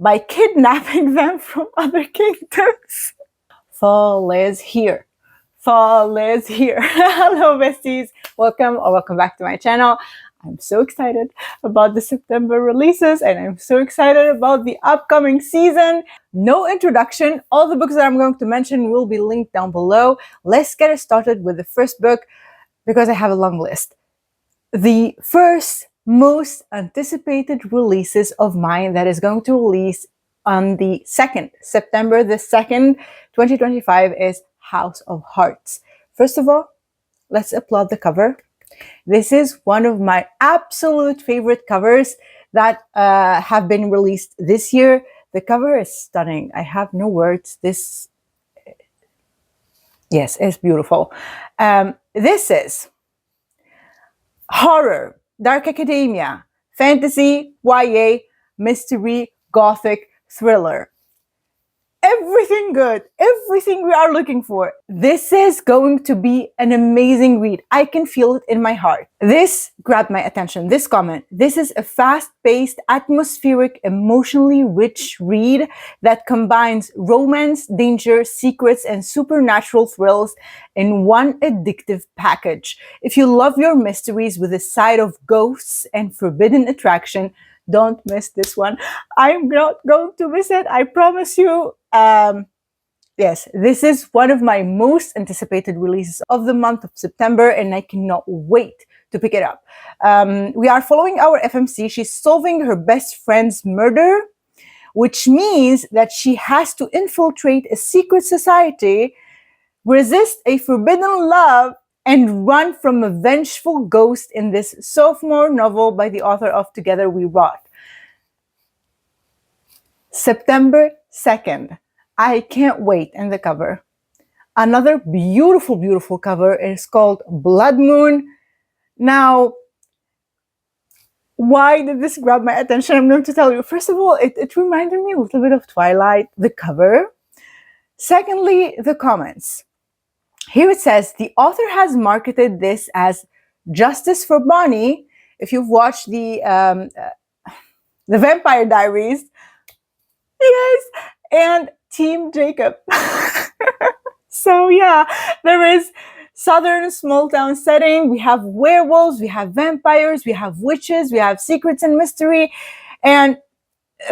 by kidnapping them from other kingdoms. Fall is here. Fall is here. Hello, besties. Welcome back to my channel. I'm so excited about the September releases, and I'm so excited about the upcoming season. No introduction. All the books that I'm going to mention will be linked down below. Let's get started with the first book because I have a long list. The first most anticipated releases of mine that is going to release on the 2nd, September the 2nd, 2025 is House of Hearts. First of all, let's applaud the cover. This is one of my absolute favorite covers that have been released this year. The cover is stunning. I have no words. Yes, it's beautiful. This is horror, dark academia, fantasy, YA, mystery, Gothic, thriller. Everything good, everything we are looking for. This is going to be an amazing read. I can feel it in my heart. This grabbed my attention, this comment. This is a fast-paced, atmospheric, emotionally rich read that combines romance, danger, secrets, and supernatural thrills in one addictive package. If you love your mysteries with a side of ghosts and forbidden attraction, don't miss this one. I'm not going to miss it, I promise you. Yes, this is one of my most anticipated releases of the month of September, and I cannot wait to pick it up. We are following our FMC. She's solving her best friend's murder, which means that she has to infiltrate a secret society, resist a forbidden love, and run from a vengeful ghost in this sophomore novel by the author of Together We Rot. September 2nd. I can't wait. And the cover. Another beautiful, beautiful cover is called Blood Moon. Now, why did this grab my attention? I'm going to tell you. First of all, it reminded me a little bit of Twilight, the cover. Secondly, the comments. Here it says, the author has marketed this as Justice for Bonnie. If you've watched the Vampire Diaries, yes, and Team Jacob. So yeah, there is southern small town setting. We have werewolves, we have vampires, we have witches, we have secrets and mystery, and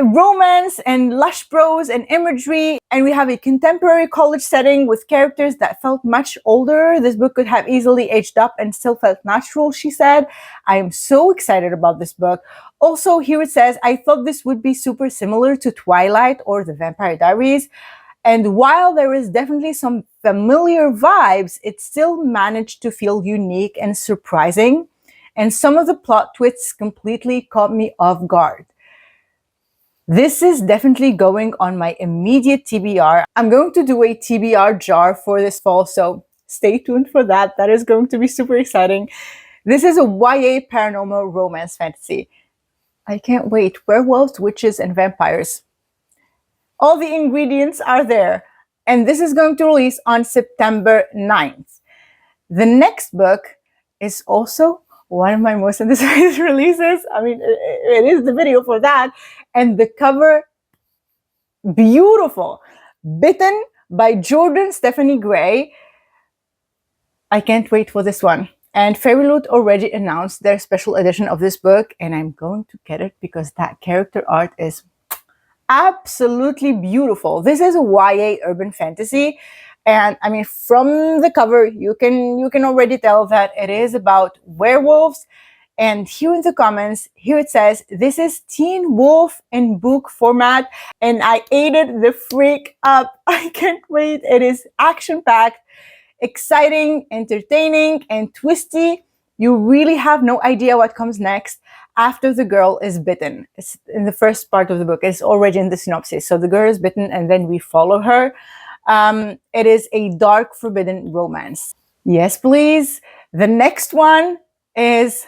romance and lush prose and imagery, and we have a contemporary college setting with characters that felt much older. This book could have easily aged up and still felt natural, she said. I am so excited about this book. Also, here it says, I thought this would be super similar to Twilight or the Vampire Diaries, and while there is definitely some familiar vibes, it still managed to feel unique and surprising, and some of the plot twists completely caught me off guard. This is definitely going on my immediate TBR. I'm going to do a TBR jar for this fall, so stay tuned for that. That is going to be super exciting. This is a YA paranormal romance fantasy. I can't wait. Werewolves, witches, and vampires. All the ingredients are there. And this is going to release on September 9th. The next book is also one of my most anticipated releases. I mean, it is the video for that. And the cover, beautiful. Bitten by Jordan Stephanie Gray. I can't wait for this one. And Fairyloot already announced their special edition of this book, and I'm going to get it because that character art is absolutely beautiful. This is a YA urban fantasy. And I mean, from the cover, you can already tell that it is about werewolves. And here in the comments, here it says, this is Teen Wolf in book format. And I ate it the freak up. I can't wait. It is action-packed, exciting, entertaining, and twisty. You really have no idea what comes next after the girl is bitten. It's in the first part of the book. It's already in the synopsis. So the girl is bitten and then we follow her. It is a dark, forbidden romance. Yes, please. The next one is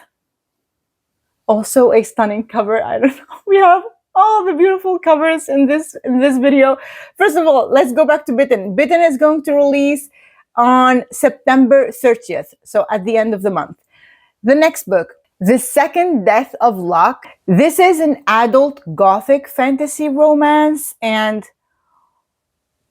also a stunning cover. I don't know. We have all the beautiful covers in this video. First of all, let's go back to Bitten. Bitten is going to release on September 30th, so at the end of the month. The next book, The Second Death of Luck. This is an adult Gothic fantasy romance, and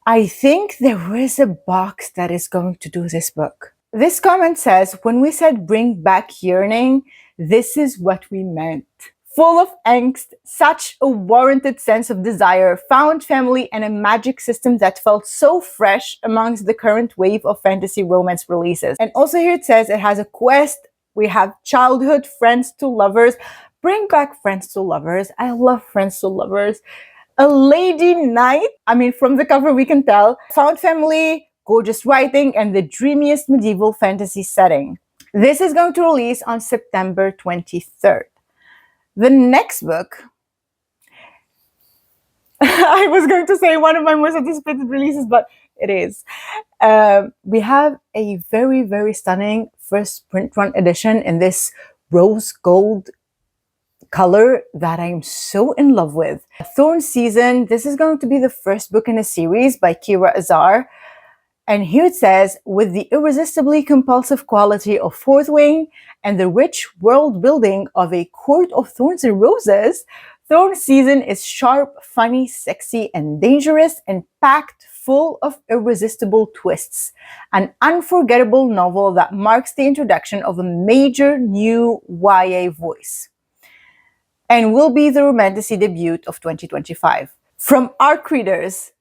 I think there is a box that is going to do this book. This comment says, when we said bring back yearning, this is what we meant. Full of angst, such a warranted sense of desire, found family, and a magic system that felt so fresh amongst the current wave of fantasy romance releases. And also here it says it has a quest. We have childhood, friends to lovers. Bring back friends to lovers. I love friends to lovers. A lady knight. I mean, from the cover we can tell. Found family, gorgeous writing, and the dreamiest medieval fantasy setting. This is going to release on September 23rd. The next book, I was going to say one of my most anticipated releases, but it is. We have a very, very stunning first print run edition in this rose gold color that I'm so in love with. Thorn Season. This is going to be the first book in a series by Kira Azar. And here it says, with the irresistibly compulsive quality of Fourth Wing and the rich world building of A Court of Thorns and Roses, Thorn Season is sharp, funny, sexy, and dangerous, and packed full of irresistible twists. An unforgettable novel that marks the introduction of a major new YA voice, and will be the romantasy debut of 2025. From ARC readers,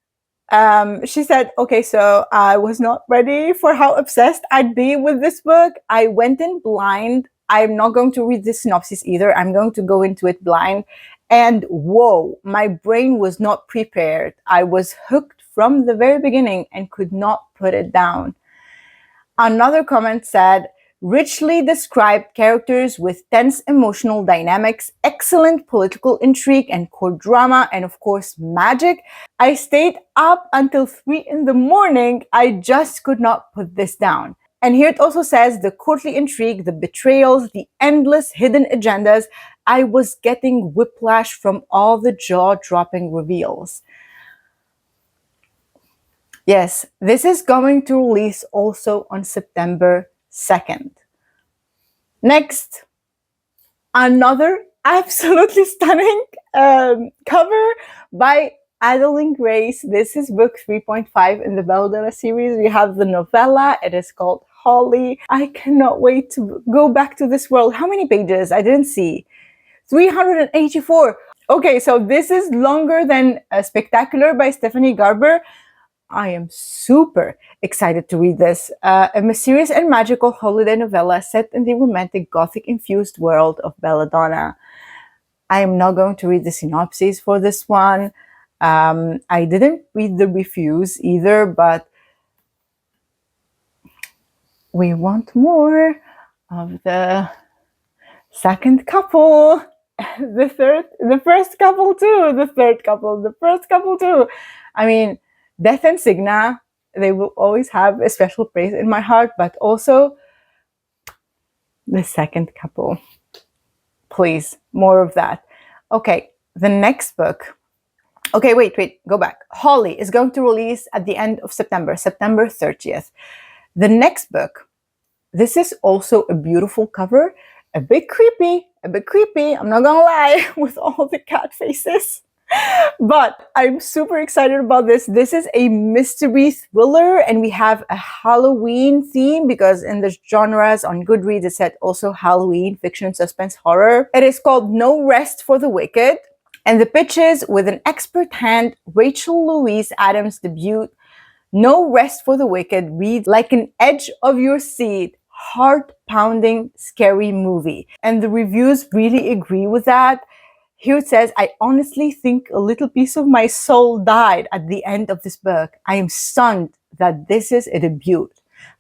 she said, okay, so I was not ready for how obsessed I'd be with this book. I went in blind. I'm not going to read the synopsis either. I'm going to go into it blind. And whoa, my brain was not prepared. I was hooked from the very beginning and could not put it down. Another comment said, richly described characters with tense emotional dynamics, excellent political intrigue and court drama, and of course magic. I stayed up until 3 in the morning. I just could not put this down. And here it also says the courtly intrigue, the betrayals, the endless hidden agendas. I was getting whiplash from all the jaw-dropping reveals. Yes, this is going to release also on September 2nd. Next, another absolutely stunning cover by Adeline Grace. This is book 3.5 in the Belladonna series. We have the novella. It is called Holly. I cannot wait to go back to this world. How many pages? I didn't see. 384. Okay, so this is longer than Spectacular by Stephanie Garber. I am super excited to read this. A mysterious and magical holiday novella set in the romantic Gothic-infused world of Belladonna. I am not going to read the synopsis for this one. I didn't read the reviews either, but we want more of the second couple. The first couple too, the third couple, the first couple too. I mean, Death and Signa, they will always have a special place in my heart, but also the second couple. Please, more of that. Okay, the next book. Okay, wait, go back. Holly is going to release at the end of September, September 30th. The next book, this is also a beautiful cover, a bit creepy, I'm not gonna lie, with all the cat faces. But I'm super excited about this. This is a mystery thriller, and we have a Halloween theme because in the genres on Goodreads it said also Halloween, fiction, suspense, horror. It is called No Rest for the Wicked, and the pitch is, with an expert hand, Rachel Louise Adams' debut, No Rest for the Wicked reads like an edge of your seat, heart-pounding, scary movie. And the reviews really agree with that. Here it says, I honestly think a little piece of my soul died at the end of this book. I am stunned that this is a debut.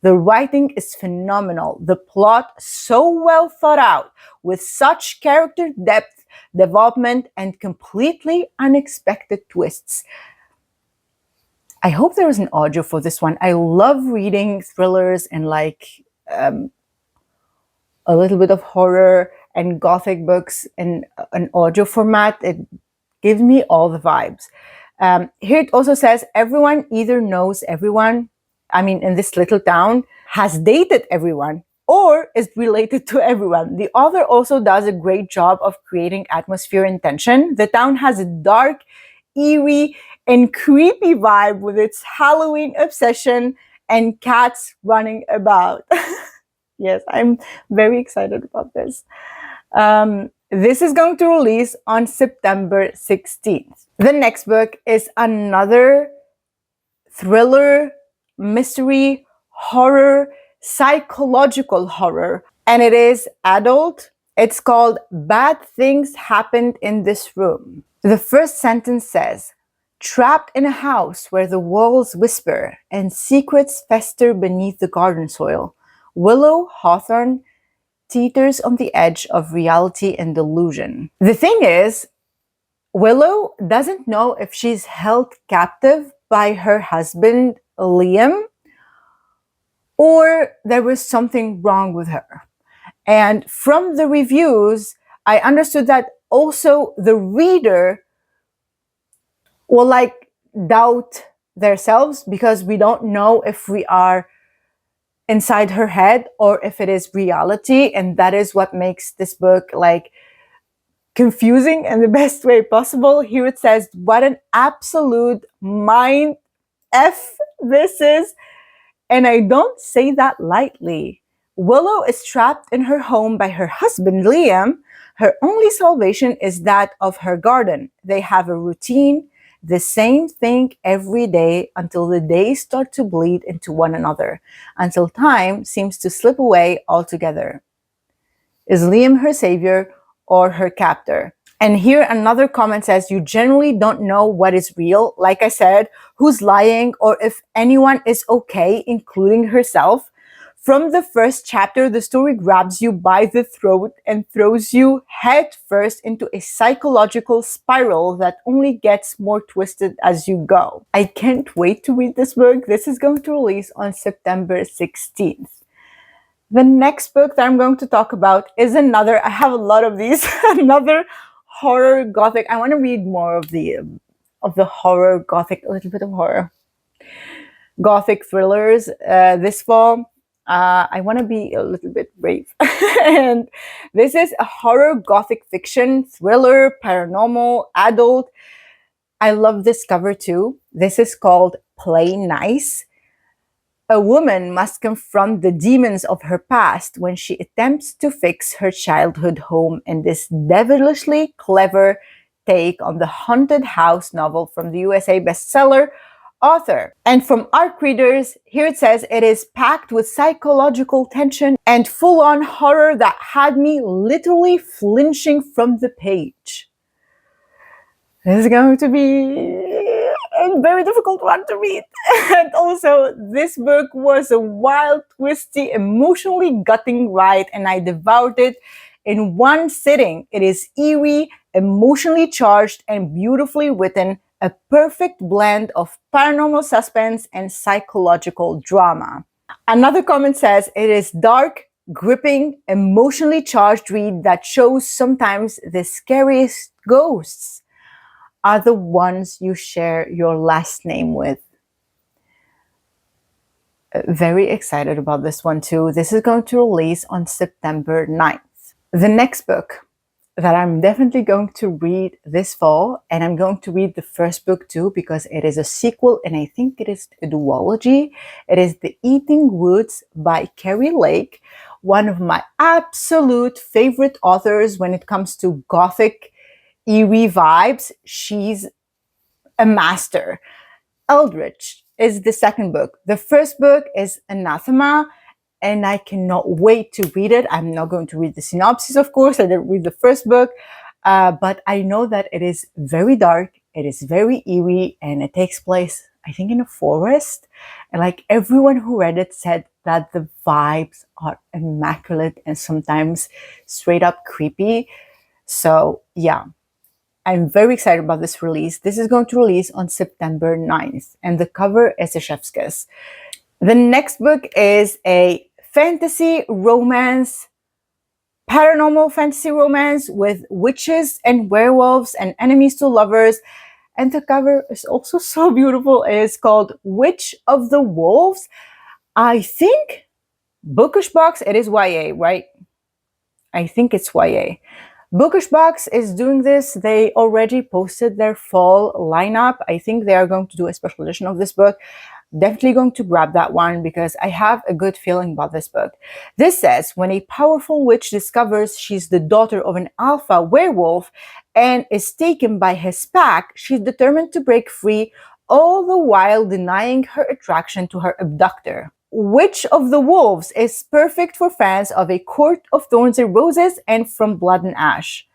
The writing is phenomenal. The plot so well thought out, with such character depth, development, and completely unexpected twists. I hope there is an audio for this one. I love reading thrillers and like a little bit of horror and Gothic books in an audio format. It gives me all the vibes. Here it also says, everyone either knows everyone, I mean, in this little town, has dated everyone, or is related to everyone. The author also does a great job of creating atmosphere and tension. The town has a dark, eerie, and creepy vibe with its Halloween obsession and cats running about. Yes, I'm very excited about this. This is going to release on September 16th. The next book is another thriller, mystery, horror, psychological horror, and it is adult. It's called Bad Things Happened in This Room. The first sentence says, trapped in a house where the walls whisper and secrets fester beneath the garden soil, Willow Hawthorne teeters on the edge of reality and delusion. The thing is, Willow doesn't know if she's held captive by her husband, Liam, or there was something wrong with her. And from the reviews, I understood that also the reader will doubt themselves because we don't know if we are inside her head or if it is reality. And that is what makes this book confusing in the best way possible. Here it says, what an absolute mind F this is. And I don't say that lightly. Willow is trapped in her home by her husband, Liam. Her only salvation is that of her garden. They have a routine, the same thing every day until the days start to bleed into one another, until time seems to slip away altogether. Is Liam her savior or her captor? And here another comment says, you generally don't know what is real. Like I said, who's lying or if anyone is okay, including herself. From the first chapter, the story grabs you by the throat and throws you head first into a psychological spiral that only gets more twisted as you go. I can't wait to read this book. This is going to release on September 16th. The next book that I'm going to talk about is another, I have a lot of these, another horror gothic. I want to read more of the horror gothic, a little bit of horror. Gothic thrillers this fall. I want to be a little bit brave. And this is a horror gothic fiction, thriller, paranormal, adult. I love this cover too. This is called Play Nice. A woman must confront the demons of her past when she attempts to fix her childhood home in this devilishly clever take on the haunted house novel from the USA bestseller author. And from ARC readers, here it says it is packed with psychological tension and full-on horror that had me literally flinching from the page. This is going to be a very difficult one to read. And also, this book was a wild, twisty, emotionally gutting ride, and I devoured it in one sitting. It is eerie, emotionally charged, and beautifully written, a perfect blend of paranormal suspense and psychological drama. Another comment says it is dark, gripping, emotionally charged read that shows sometimes the scariest ghosts are the ones you share your last name with. Very excited about this one too. This is going to release on September 9th. The next book that I'm definitely going to read this fall, and I'm going to read the first book too because it is a sequel and I think it is a duology. It is The Eating Woods by Carrie Lake, one of my absolute favorite authors when it comes to gothic, eerie vibes. She's a master. Eldritch is the second book. The first book is Anathema, and I cannot wait to read it. I'm not going to read the synopsis, of course. I didn't read the first book, but I know that it is very dark, it is very eerie, and it takes place, I think, in a forest. And everyone who read it said that the vibes are immaculate and sometimes straight up creepy. So yeah, I'm very excited about this release. This is going to release on September 9th, and the cover is a chef's kiss. The next book is a fantasy romance, paranormal fantasy romance with witches and werewolves and enemies to lovers. And the cover is also so beautiful. It is called Witch of the Wolves. I think Bookish Box, it is YA, right? I think it's YA. Bookish Box is doing this. They already posted their fall lineup. I think they are going to do a special edition of this book. Definitely going to grab that one because I have a good feeling about this book. This says, when a powerful witch discovers she's the daughter of an alpha werewolf and is taken by his pack, she's determined to break free, all the while denying her attraction to her abductor. Which of the wolves is perfect for fans of A Court of Thorns and Roses and From Blood and Ash?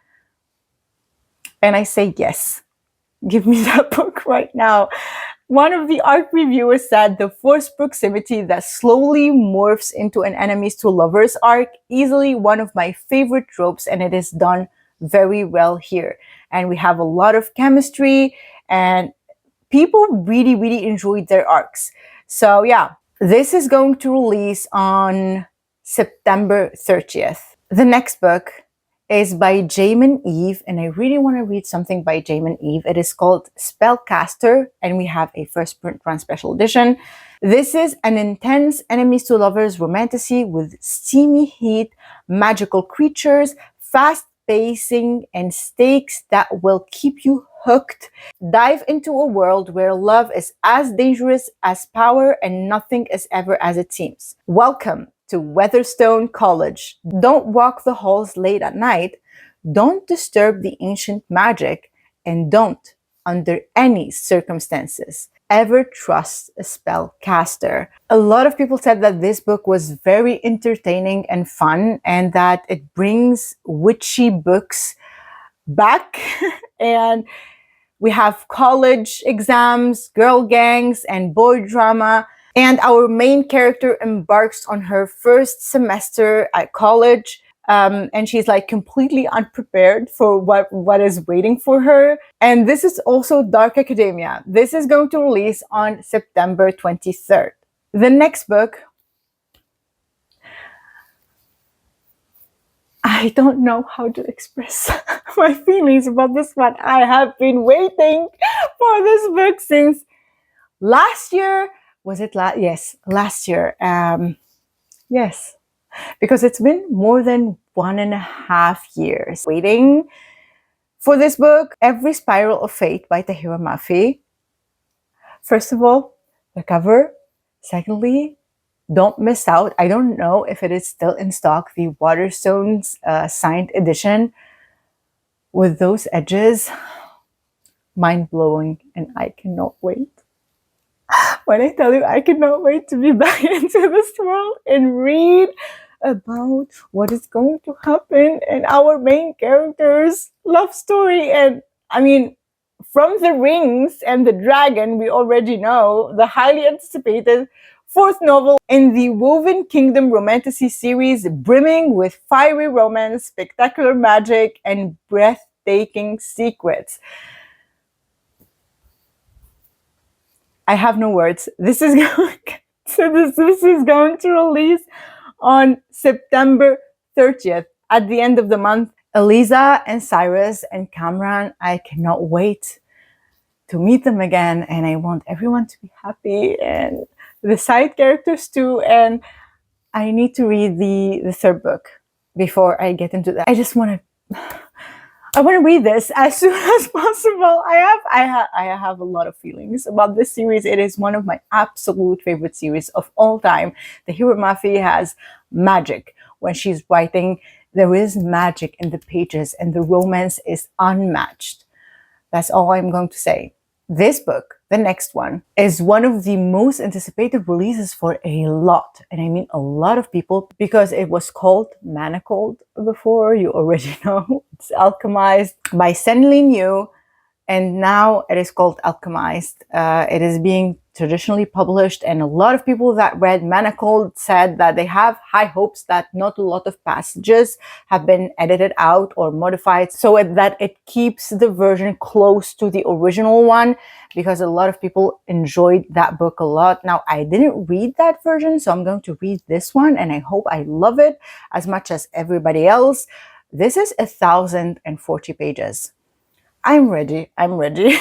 And I say yes. Give me that book right now. One of the ARC reviewers said the forced proximity that slowly morphs into an enemies to lovers arc, easily one of my favorite tropes, and it is done very well here. And we have a lot of chemistry, and people really, really enjoyed their arcs. So yeah, this is going to release on September 30th. The next book is by Jamin Eve, and I really want to read something by Jamin Eve. It is called Spellcaster, and we have a first print run special edition. This is an intense enemies to lovers romantasy with steamy heat, magical creatures, fast pacing, and stakes that will keep you hooked. Dive into a world where love is as dangerous as power and nothing is ever as it seems. Welcome to Weatherstone College. Don't walk the halls late at night, don't disturb the ancient magic, and don't, under any circumstances, ever trust a spellcaster. A lot of people said that this book was very entertaining and fun, and that it brings witchy books back. And we have college exams, girl gangs, and boy drama. And our main character embarks on her first semester at college. And she's like completely unprepared for what is waiting for her. And this is also dark academia. This is going to release on September 23rd. The next book, I don't know how to express my feelings about this one. I have been waiting for this book since last year. Was it yes, last year. Yes, because it's been more than 1.5 years waiting for this book. Every Spiral of Fate by Tahira Mafi. First of all, the cover. Secondly, don't miss out. I don't know if it is still in stock, the Waterstones signed edition with those edges. Mind-blowing, and I cannot wait. When I tell you, I cannot wait to be back into this world and read about what is going to happen in our main character's love story. And I mean, from the rings and the dragon, we already know the highly anticipated fourth novel in the Woven Kingdom romantasy series, brimming with fiery romance, spectacular magic, and breathtaking secrets. I have no words. This is going this is going to release on September 30th at the end of the month. Eliza and Cyrus and Cameron, I cannot wait to meet them again, and I want everyone to be happy, and the side characters too. And I need to read the third book before I get into that. I want to read this as soon as possible. I have a lot of feelings about this series. It is one of my absolute favorite series of all time. Tahira Mafi has magic when she's writing. There is magic in the pages, and the romance is unmatched. That's all I'm going to say. This book, the next one, is one of the most anticipated releases for a lot, and I mean a lot of people, because it was called Manacled before. You already know. It's Alchemized by Senlin Yu, and now it is called Alchemized. It is being traditionally published, and a lot of people that read Manacled said that they have high hopes that not a lot of passages have been edited out or modified so that it keeps the version close to the original one, because a lot of people enjoyed that book a lot. Now, I didn't read that version, so I'm going to read this one, and I hope I love it as much as everybody else. This is 1,040 pages. I'm ready. I'm ready.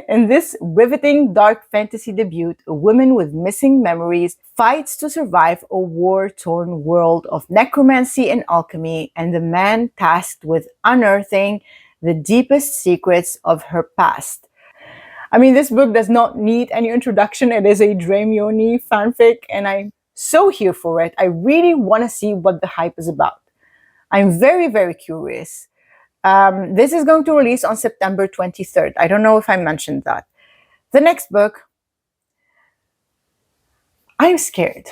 In this riveting dark fantasy debut, a woman with missing memories fights to survive a war-torn world of necromancy and alchemy, and the man tasked with unearthing the deepest secrets of her past. I mean, this book does not need any introduction. It is a Dramione fanfic, and I'm so here for it. I really want to see what the hype is about. I'm very, very curious. This is going to release on September 23rd. I don't know if I mentioned that. The next book, I'm scared.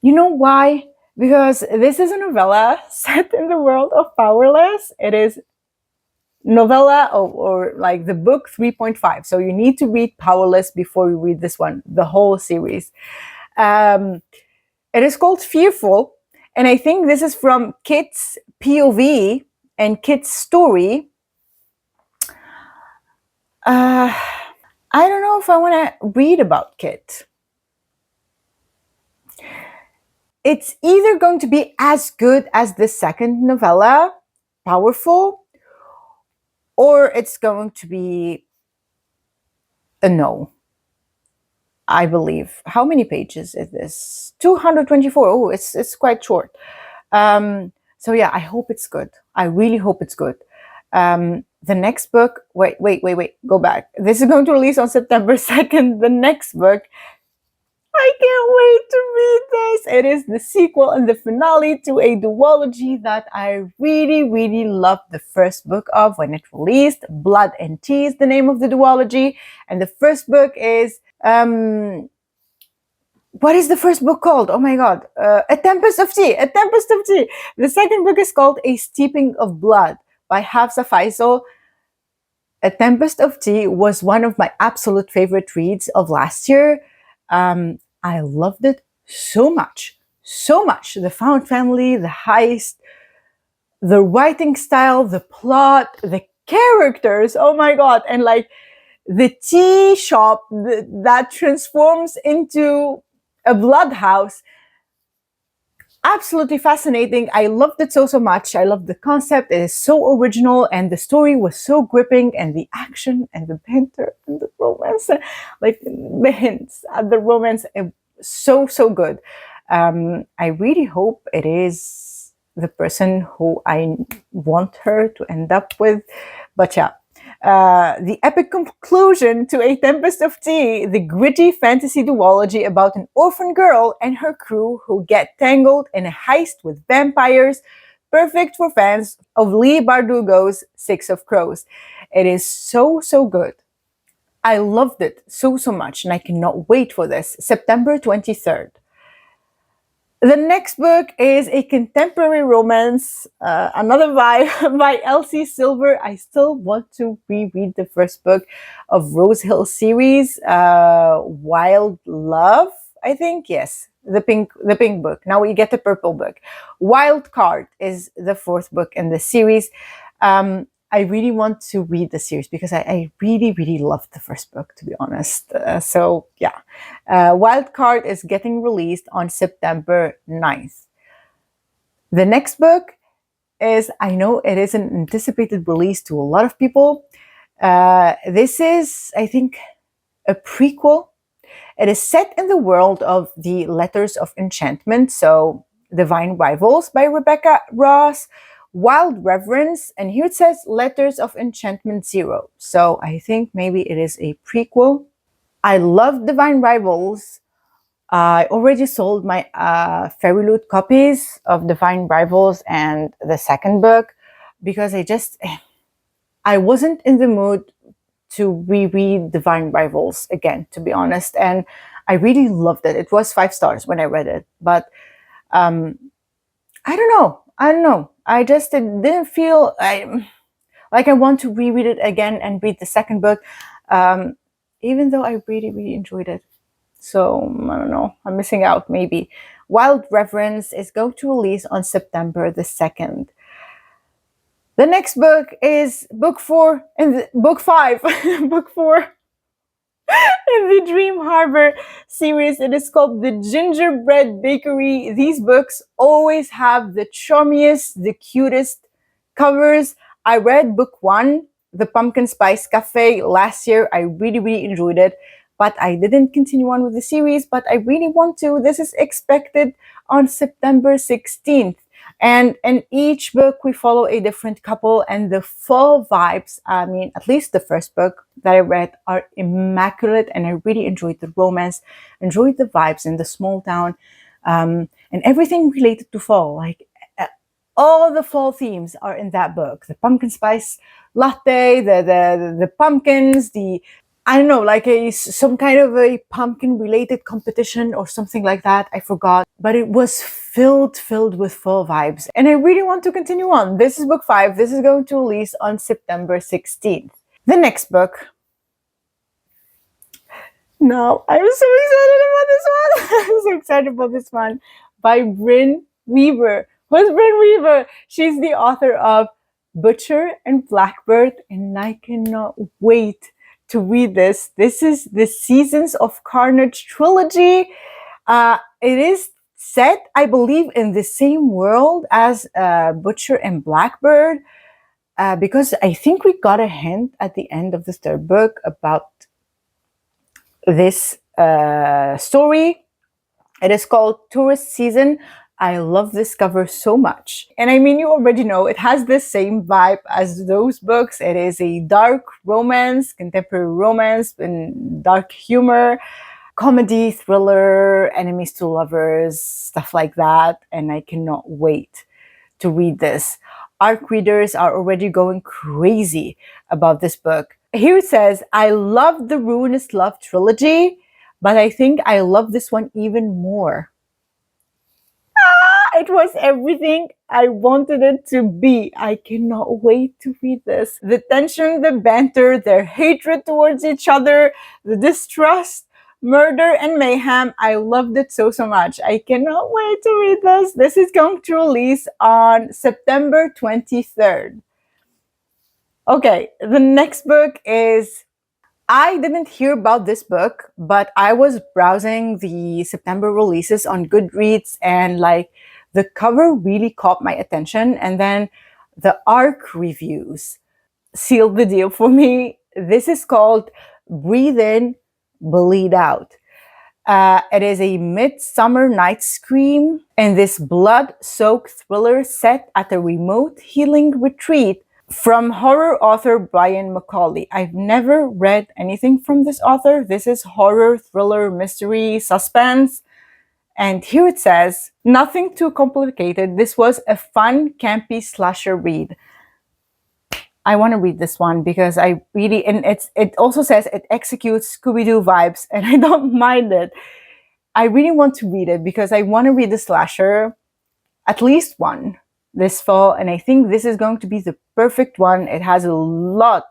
You know why? Because this is a novella set in the world of Powerless. It is novella or like the book 3.5. So you need to read Powerless before you read this one, the whole series. Um, it is called Fearful. And I think this is from Kit's POV and Kit's story. I don't know if I want to read about Kit. It's either going to be as good as the second novella, Powerful, or it's going to be a no, I believe. How many pages is this? 224. Oh, it's quite short. So yeah, I hope it's good. I really hope it's good. The next book, wait, go back. This is going to release on September 2nd. The next book, I can't wait to read this. It is the sequel and the finale to a duology that I really, really loved the first book of when it released. Blood and Tea is the name of the duology. And the first book is, what is the first book called? Oh my God. A Tempest of Tea. A Tempest of Tea. The second book is called A Steeping of Blood by Hafsa Faisal. A Tempest of Tea was one of my absolute favorite reads of last year. I loved it so much. The found family, the heist, the writing style, the plot, the characters. Oh my God. And like the tea shop that transforms into a blood house. Absolutely fascinating. I loved it so much. I loved the concept. It is so original and the story was so gripping, and the action and the banter and the romance, like the hints at the romance, so good. I really hope it is the person who I want her to end up with. But yeah, the epic conclusion to A Tempest of Tea, the gritty fantasy duology about an orphan girl and her crew who get tangled in a heist with vampires, perfect for fans of Lee Bardugo's Six of Crows. It is so good. I loved it so much, and I cannot wait for this. September 23rd. The next book is a contemporary romance, another by Elsie Silver. I still want to reread the first book of Rose Hill series, Wild Love, I think. Yes, the pink book. Now we get the purple book. Wild Card is the fourth book in the series. I really want to read the series because I really loved the first book, to be honest. So yeah, Wild Card is getting released on September 9th. The next book is, I know it is an anticipated release to a lot of people. This is, I think, a prequel. It is set in the world of the Letters of Enchantment, so Divine Rivals by Rebecca Ross, Wild Reverence, and here it says Letters of Enchantment 0. So I think maybe it is a prequel. I love Divine Rivals. I already sold my Fairy Loot copies of Divine Rivals and the second book because I wasn't in the mood to reread Divine Rivals again, to be honest. And I really loved it. It was 5 stars when I read it. But I don't know. I just didn't feel like I want to reread it again and read the second book, even though I really enjoyed it. So I don't know. I'm missing out maybe. Wild Reverence is going to release on September the 2nd. The next book is book 4 and book 5. Book 4 in the Dream Harbor series. It is called The Gingerbread Bakery. These books always have the charmiest, the cutest covers. I read book 1 the Pumpkin Spice Cafe last year. I really, really enjoyed it, but I didn't continue on with the series, but I really want to. This is expected on September 16th. And in each book, we follow a different couple, and the fall vibes, I mean, at least the first book that I read, are immaculate, and I really enjoyed the romance, enjoyed the vibes in the small town, and everything related to fall. Like, all the fall themes are in that book. The pumpkin spice latte, the pumpkins, the, I don't know, like some kind of a pumpkin related competition or something like that. I forgot, but it was filled with fall vibes, and I really want to continue on. This is book 5. This is going to release on September 16th. The next book. No, I'm so excited about this one. I'm so excited about this one. By Bryn Weaver. Who's Bryn Weaver? She's the author of Butcher and Blackbird, and I cannot wait to read this. This is the Seasons of Carnage trilogy. It is set, I believe, in the same world as Butcher and Blackbird, because I think we got a hint at the end of the third book about this story. It is called Tourist Season. I love this cover so much. And I mean, you already know, it has the same vibe as those books. It is a dark romance, contemporary romance, and dark humor, comedy, thriller, enemies to lovers, stuff like that. And I cannot wait to read this. ARC readers are already going crazy about this book. Here it says, I love the Ruinous Love trilogy, but I think I love this one even more. It was everything I wanted it to be. I cannot wait to read this. The tension, the banter, their hatred towards each other, the distrust, murder, and mayhem. I loved it so much. I cannot wait to read this. This is going to release on September 23rd. Okay, the next book is, I didn't hear about this book, but I was browsing the September releases on Goodreads, and like, the cover really caught my attention, and then the ARC reviews sealed the deal for me. This is called Breathe In, Bleed Out. It is a Midsummer Night's Scream, and this blood-soaked thriller set at a remote healing retreat from horror author Brian McCauley. I've never read anything from this author. This is horror, thriller, mystery, suspense. And here it says, nothing too complicated. This was a fun, campy slasher read. I want to read this one because I really, and it also says it executes Scooby-Doo vibes, and I don't mind it. I really want to read it because I want to read the slasher, at least one, this fall, and I think this is going to be the perfect one. It has a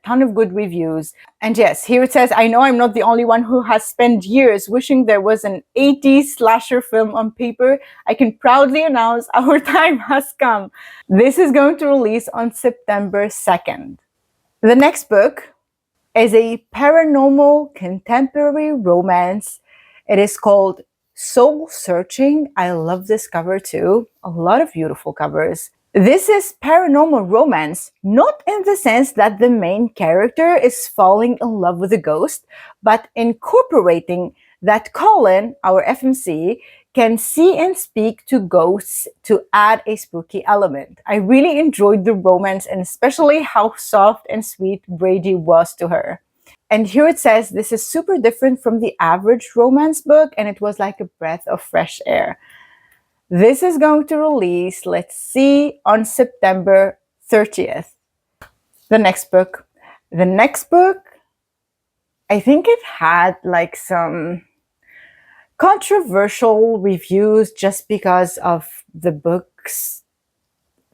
ton of good reviews. And yes, here it says, I know I'm not the only one who has spent years wishing there was an 80s slasher film on paper. I can proudly announce our time has come. This is going to release on September 2nd. The next book is a paranormal contemporary romance. It is called Soul Searching. I love this cover too. A lot of beautiful covers. This is paranormal romance, not in the sense that the main character is falling in love with a ghost, but incorporating that Colin, our FMC, can see and speak to ghosts to add a spooky element. I really enjoyed the romance, and especially how soft and sweet Brady was to her. And here it says this is super different from the average romance book, and it was like a breath of fresh air. This is going to release, let's see, on September 30th. The next book. The next book, I think it had like some controversial reviews just because of the book's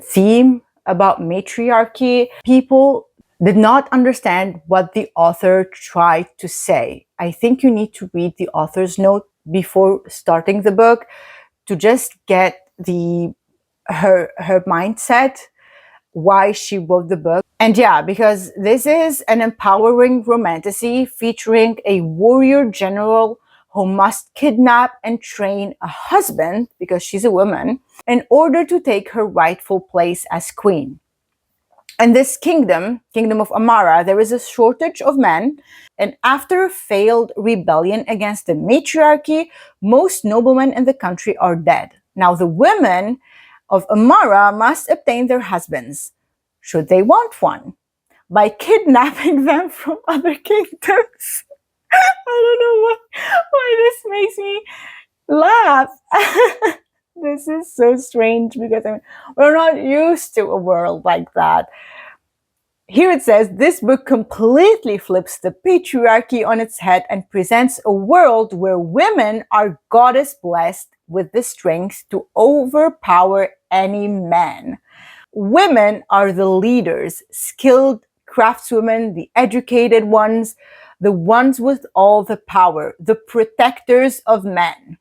theme about matriarchy. People did not understand what the author tried to say. I think you need to read the author's note before starting the book to just get her mindset, why she wrote the book. And yeah, because this is an empowering romantasy featuring a warrior general who must kidnap and train a husband, because she's a woman, in order to take her rightful place as queen. In this kingdom of Amara, there is a shortage of men, and after a failed rebellion against the matriarchy, most noblemen in the country are dead. Now the women of Amara must obtain their husbands, should they want one, by kidnapping them from other kingdoms. I don't know why this makes me laugh. This is so strange because we're not used to a world like that. Here it says, this book completely flips the patriarchy on its head and presents a world where women are goddess blessed with the strength to overpower any man. Women are the leaders, skilled craftswomen, the educated ones, the ones with all the power, the protectors of men.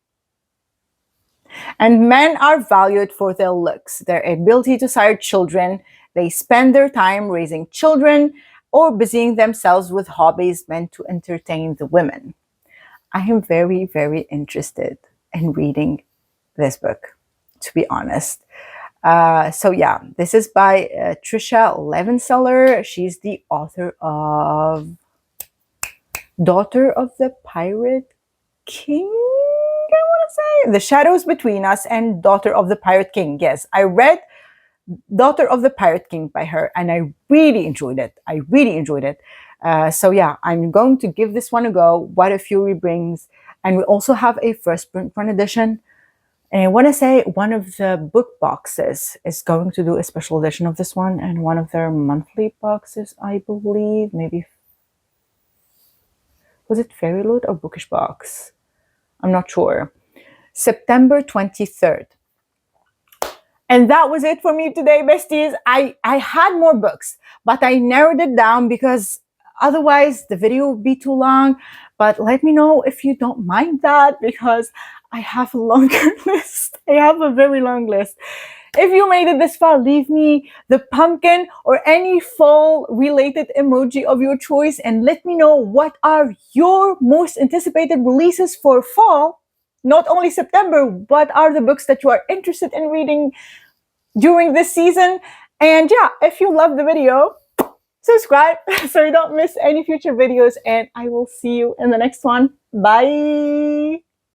And men are valued for their looks, their ability to sire children. They spend their time raising children or busying themselves with hobbies meant to entertain the women. I am very, very interested in reading this book, to be honest. So yeah, this is by Trisha Levenseller. She's the author of Daughter of the Pirate King, I want to say. The Shadows Between Us and Daughter of the Pirate King. Yes, I read Daughter of the Pirate King by her, and I really enjoyed it. So yeah, I'm going to give this one a go. What a Fury Brings. And we also have a first print run edition. And I want to say one of the book boxes is going to do a special edition of this one, and one of their monthly boxes, I believe, maybe, was it Fairy Loot or Bookish Box? I'm not sure. September 23rd. And that was it for me today, besties. I had more books, but I narrowed it down because otherwise the video would be too long. But let me know if you don't mind that, because I have a longer list. I have a very long list. If you made it this far, leave me the pumpkin or any fall related emoji of your choice and let me know what are your most anticipated releases for fall. Not only September, what are the books that you are interested in reading during this season? And yeah, if you love the video, subscribe so you don't miss any future videos, and I will see you in the next one. Bye!